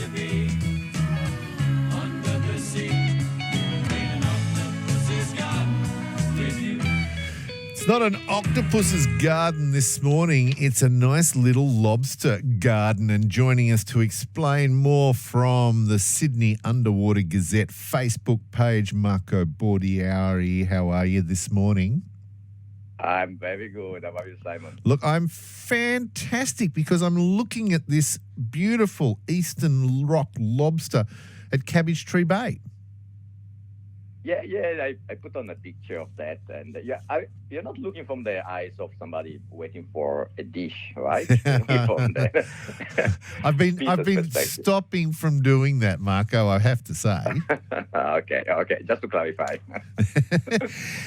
to be under the sea. Ain't an octopus's garden with you. It's not an octopus's garden this morning. It's a nice little lobster garden. And joining us to explain more from the Sydney Underwater Gazette Facebook page, Marco Bordiari. How are you this morning? I'm very good. How about you, Simon? Look, I'm fantastic because I'm looking at this beautiful Eastern rock lobster at Cabbage Tree Bay. Yeah. I put on a picture of that, and you're not looking from the eyes of somebody waiting for a dish, right? From the I've been perspective. stopping from doing that, Marco, I have to say. Okay. Just to clarify.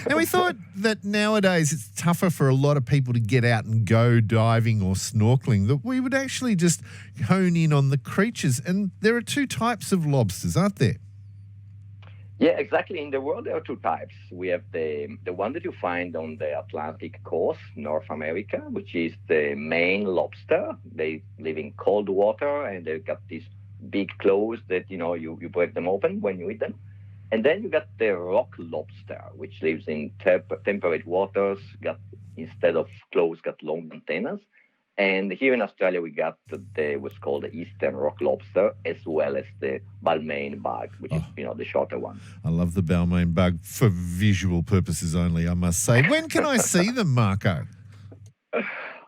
And we thought that nowadays it's tougher for a lot of people to get out and go diving or snorkeling, that we would actually just hone in on the creatures. And there are two types of lobsters, aren't there? Yeah, exactly. In the world, there are two types. We have the one that you find on the Atlantic coast, North America, which is the main lobster. They live in cold water, and they've got these big claws that, you break them open when you eat them. And then you got the rock lobster, which lives in temperate waters, instead of claws, got long antennas. And here in Australia, we got what's called the Eastern rock lobster, as well as the Balmain bug, which is, the shorter one. I love the Balmain bug for visual purposes only, I must say. When can I see them, Marco?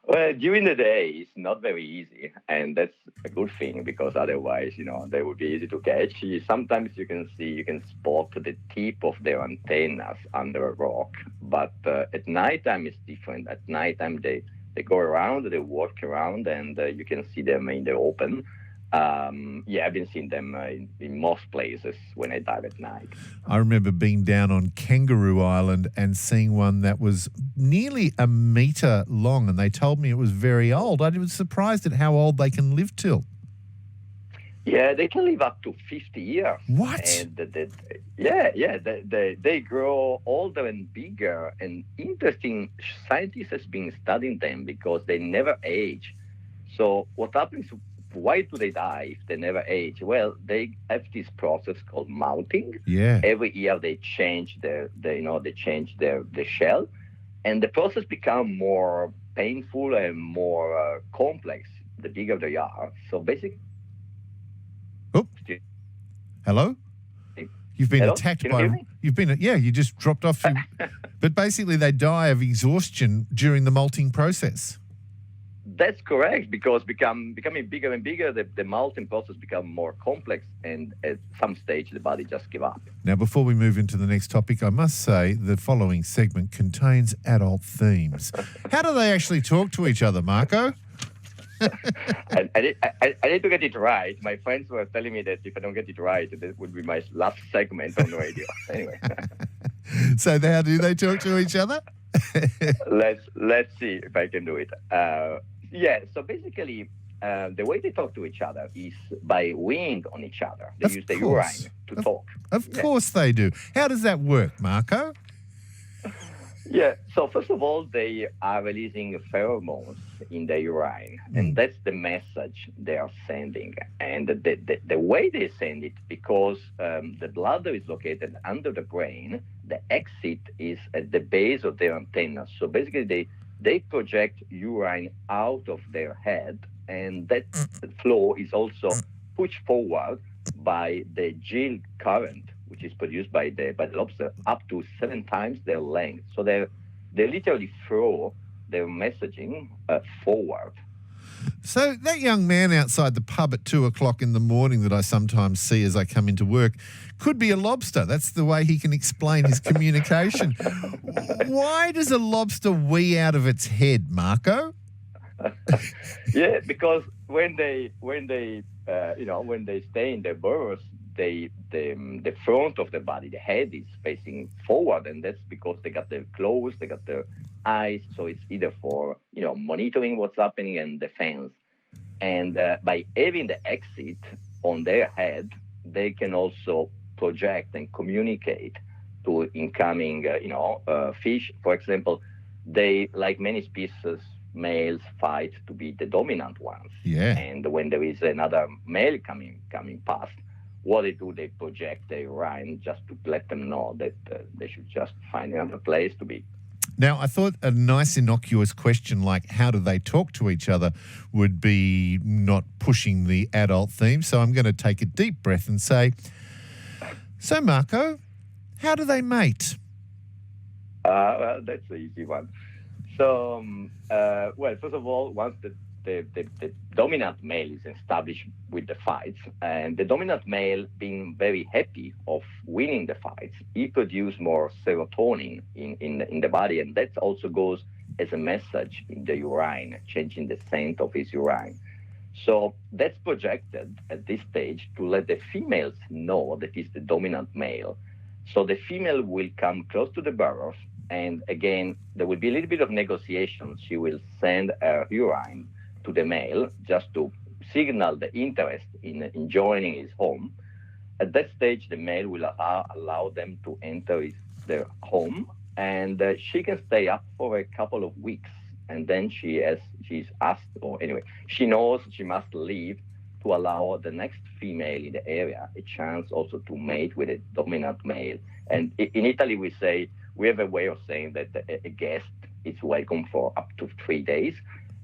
Well, during the day, it's not very easy, and that's a good thing because otherwise, they would be easy to catch. Sometimes you can spot the tip of their antennas under a rock, but at nighttime it's different. At nighttime, they go around, they walk around, and you can see them in the open. I've been seeing them in most places when I dive at night. I remember being down on Kangaroo Island and seeing one that was nearly a metre long, and they told me it was very old. I was surprised at how old they can live till. Yeah, they can live up to 50 years. What? And they grow older and bigger. And interesting, scientists have been studying them because they never age. So what happens? Why do they die if they never age? Well, they have this process called molting. Yeah. Every year they change their shell, and the process becomes more painful and more complex the bigger they are. So basically. Oh, hello? You've been attacked Can you hear me? You just dropped off. But basically they die of exhaustion during the molting process. That's correct, because becoming bigger and bigger, the molting process becomes more complex, and at some stage the body just gives up. Now, before we move into the next topic, I must say the following segment contains adult themes. How do they actually talk to each other, Marco? I need to get it right. My friends were telling me that if I don't get it right, that would be my last segment on the radio. Anyway. So how do they talk to each other? Let's see if I can do it. So basically, the way they talk to each other is by weighing on each other. They use the urine to talk. Of course they do. How does that work, Marco? Yeah, so first of all, they are releasing pheromones in the urine, and that's the message they are sending. And the way they send it, because the bladder is located under the brain, the exit is at the base of their antenna. So basically, they project urine out of their head, and that flow is also pushed forward by the gill current, which is produced by the lobster, up to 7 times their length. So they literally throw their messaging forward. So that young man outside the pub at 2:00 in the morning that I sometimes see as I come into work could be a lobster. That's the way he can explain his communication. Why does a lobster wee out of its head, Marco? Yeah, because when they stay in their burrows, the front of the body, the head is facing forward, and that's because they got their claws, they got their eyes, so it's either for monitoring what's happening and defense. And by having the exit on their head, they can also project and communicate to incoming fish. For example, they, like many species, males fight to be the dominant ones. Yeah. And when there is another male coming past, what they do, they project their urine just to let them know that they should just find another place to be. Now, I thought a nice innocuous question like how do they talk to each other would be not pushing the adult theme. So I'm going to take a deep breath and say, so Marco, how do they mate? Well, that's an easy one. So, well, first of all, once the dominant male is established with the fights, and the dominant male being very happy of winning the fights, he produces more serotonin in the body, and that also goes as a message in the urine, changing the scent of his urine. So that's projected at this stage to let the females know that he's the dominant male. So the female will come close to the burrows, and again, there will be a little bit of negotiation. She will send her urine to the male just to signal the interest in joining his home. At that stage, the male will allow them to enter their home, and she can stay up for a couple of weeks. And then she's asked, or anyway, she knows she must leave to allow the next female in the area a chance also to mate with a dominant male. And in Italy, we have a way of saying that a guest is welcome for up to 3 days.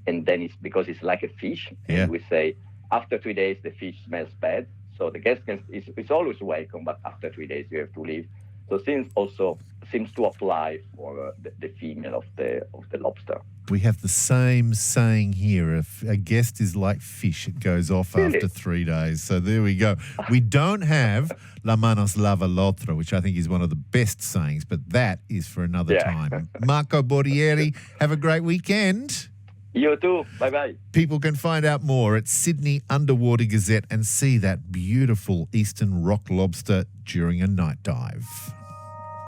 And then it's because it's like a fish. Yeah. And we say after 3 days, the fish smells bad. So the guest is always welcome, but after 3 days, you have to leave. So since also seems to apply for the female of the lobster. We have the same saying here. If a guest is like fish, it goes off Really? after 3 days. So there we go. We don't have la manos lava l'altra, which I think is one of the best sayings, but that is for another Yeah. time. Marco Bordieri, have a great weekend. You too. Bye-bye. People can find out more at Sydney Underwater Gazette and see that beautiful eastern rock lobster during a night dive.